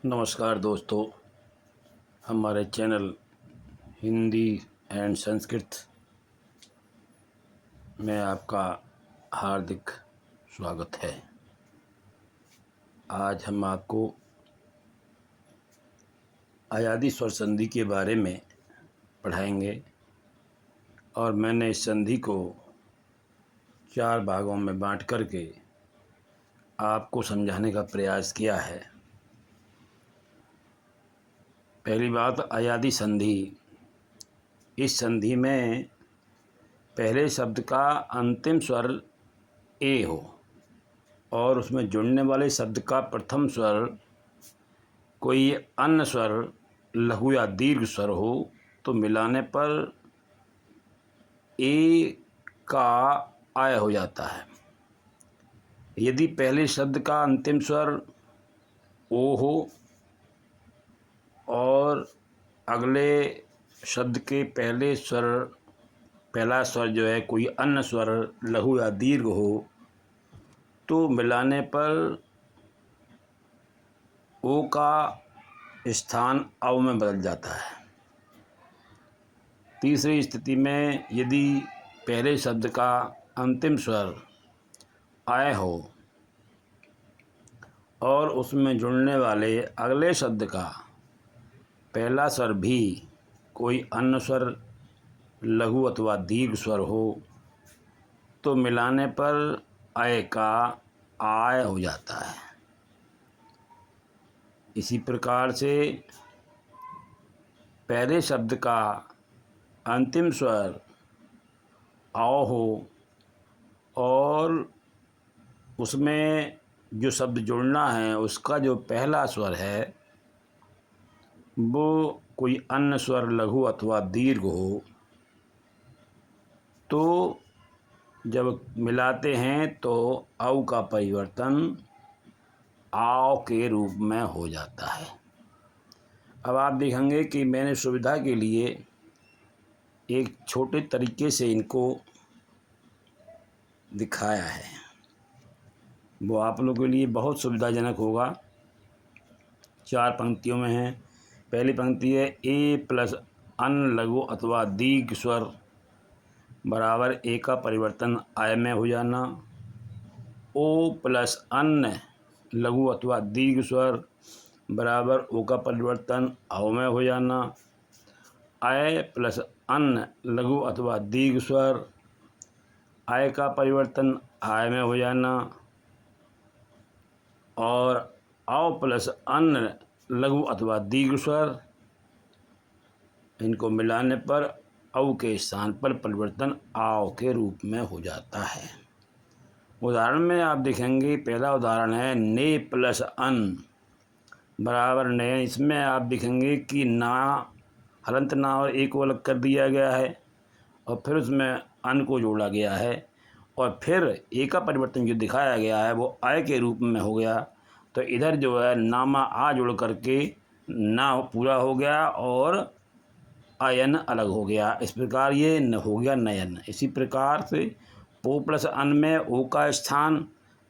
नमस्कार दोस्तों, हमारे चैनल हिंदी एंड संस्कृत में आपका हार्दिक स्वागत है। आज हम आपको अयादी स्वर संधि के बारे में पढ़ाएंगे और मैंने इस संधि को 4 भागों में बांट करके आपको समझाने का प्रयास किया है। पहली बात, अयादी संधि। इस संधि में पहले शब्द का अंतिम स्वर ए हो और उसमें जुड़ने वाले शब्द का प्रथम स्वर कोई अन्य स्वर लघु या दीर्घ स्वर हो तो मिलाने पर ए का आय हो जाता है। यदि पहले शब्द का अंतिम स्वर ओ हो और अगले शब्द के पहला स्वर जो है कोई अन्य स्वर लघु या दीर्घ हो तो मिलाने पर ओ का स्थान अव में बदल जाता है। तीसरी स्थिति में यदि पहले शब्द का अंतिम स्वर आय हो और उसमें जुड़ने वाले अगले शब्द का पहला स्वर भी कोई अन्य स्वर लघु अथवा दीर्घ स्वर हो तो मिलाने पर अय का आय हो जाता है। इसी प्रकार से पहले शब्द का अंतिम स्वर आओ हो और उसमें जो शब्द जुड़ना है उसका जो पहला स्वर है वो कोई अन्य स्वर लघु अथवा दीर्घ हो तो जब मिलाते हैं तो औ का परिवर्तन आओ के रूप में हो जाता है। अब आप देखेंगे कि मैंने सुविधा के लिए एक छोटे तरीके से इनको दिखाया है, वो आप लोगों के लिए बहुत सुविधाजनक होगा। 4 पंक्तियों में है। पहली पंक्ति है ए प्लस अन्य लघु अथवा दीर्घ स्वर बराबर ए का परिवर्तन आय में हो जाना। ओ प्लस अन्य लघु अथवा दीर्घ स्वर बराबर ओ का परिवर्तन औ में हो जाना। आय प्लस अन्य लघु अथवा दीर्घ स्वर आय का परिवर्तन आय में हो जाना और औ प्लस अन्य लघु अथवा दीर्घ स्वर इनको मिलाने पर औ के स्थान पर परिवर्तन आओ के रूप में हो जाता है। उदाहरण में आप देखेंगे, पहला उदाहरण है ने प्लस अन बराबर नयन। इसमें आप देखेंगे कि ना हलंत ना और ए को अलग कर दिया गया है और फिर उसमें अन को जोड़ा गया है और फिर ए का परिवर्तन जो दिखाया गया है वो आय के रूप में हो गया। तो इधर जो है नामा आ जुड़ करके ना पूरा हो गया और अयन अलग हो गया। इस प्रकार ये न हो गया नयन। इसी प्रकार से पो प्लस अन में ओ का स्थान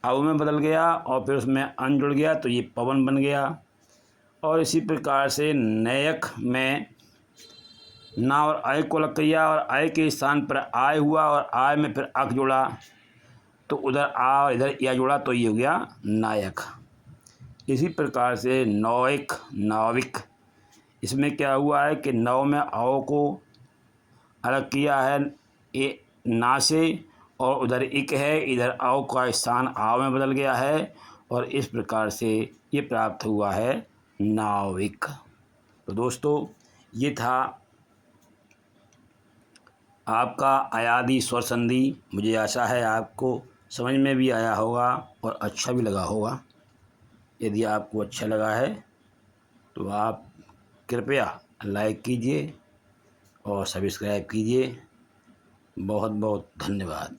अव में बदल गया और फिर उसमें अन जुड़ गया तो ये पवन बन गया। और इसी प्रकार से नयक में ना और आय को अलग किया और आय के स्थान पर आय हुआ और आय में फिर अक जोड़ा तो उधर आ और इधर या जोड़ा तो ये हो गया नायक। इसी प्रकार से नौयिक नाविक, इसमें क्या हुआ है कि नौ में आओ को अलग किया है ए ना से और उधर इक है, इधर आओ का स्थान आव में बदल गया है और इस प्रकार से ये प्राप्त हुआ है नाविक। तो दोस्तों, ये था आपका अयादी स्वर संधि। मुझे आशा है आपको समझ में भी आया होगा और अच्छा भी लगा होगा। यदि आपको अच्छा लगा है तो आप कृपया लाइक कीजिए और सब्सक्राइब कीजिए। बहुत बहुत धन्यवाद।